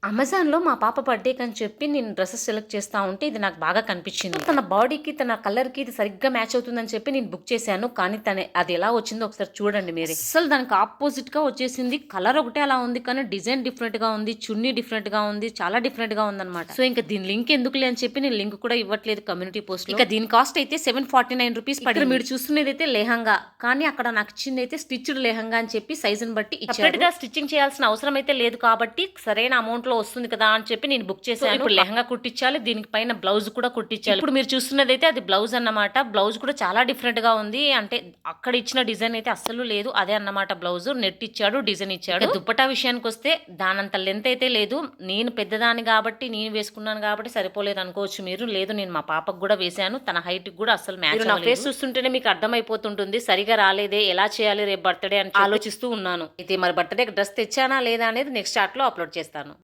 అమెజాన్‌లో మా పాప బర్త్‌డేకని చెప్పి నేను డ్రెసెస్ సెలెక్ట్ చేస్తా ఉంటే ఇది నాకు బాగా కనిపించింది. తన బాడీకి, తన కలర్‌కి ఇది సరిగ్గా మ్యాచ్ అవుతుందని చెప్పి నేను బుక్ చేశాను. కానీ అది ఎలా వచ్చిందో ఒకసారి చూడండి మీరే. అస్సలు దానికి ఆపోజిట్‌గా వచ్చేసింది. కలర్ ఒకటే అలా ఉంది కానీ డిజైన్ డిఫరెంట్‌గా ఉంది. చున్నీ డిఫరెంట్‌గా ఉంది. చాలా డిఫరెంట్‌గా ఉందన్నమాట. సో ఇంకా దీని లింక్ ఎందుకులే అని చెప్పి నేను లింక్ కూడా ఇవ్వట్లేదు కమ్యూనిటీ పోస్ట్‌లో. ఇక దీని కాస్ట్ అయితే ₹749 పడింది. ఇక్కడ మీరు చూస్తున్నదైతే లెహంగా. కానీ అక్కడ నాకు ఇచ్చిందైతే స్టిచ్డ్ లెహంగా అని చెప్పి సైజుని బట్టి ఇచ్చారు. సెపరేట్‌గా స్టిచ్చింగ్ చేయాల్సిన అవసరం అయితే లేదు కాబట్టి సరైన అమౌంట్‌లో వస్తుంది కదా అని చెప్పి నేను బుక్ చేశాను. ఇప్పుడు లెహంగా కుట్టించాలి, దీనికి పైన బ్లౌజ్ కూడా కుట్టించాలి. ఇప్పుడు మీరు చూస్తున్నదైతే అది బ్లౌజ్ అన్నమాట. బ్లౌజ్ కూడా చాలా డిఫరెంట్ గా ఉంది. అంటే అక్కడ ఇచ్చిన డిజైన్ అయితే అస్సలు లేదు. అదే అన్నమాట బ్లౌజ్. నెట్ ఇచ్చాడు, డిజైన్ ఇచ్చాడు. దుప్పటా విషయానికి వస్తే దానంత లెంత్ అయితే లేదు. నేను పెద్దదాన్ని కాబట్టి నేను వేసుకున్నాను కాబట్టి సరిపోలేదు అనుకోవచ్చు మీరు. లేదు నేను మా పాపకు కూడా వేశాను. తన హైట్ కూడా అస్సలు మ్యాచ్ నా ఫేస్ చూస్తుంటేనే మీకు అర్థమైపోతుంటుంది. సరిగా రాలేదే, ఎలా చేయాలి రేపు బర్త్డే అని ఆలోచిస్తూ ఉన్నాను. అయితే మరి బర్త్డే డ్రెస్ తెచ్చానా లేదా అనేది నెక్స్ట్ చార్ట్ లో అప్లోడ్ చేస్తాను.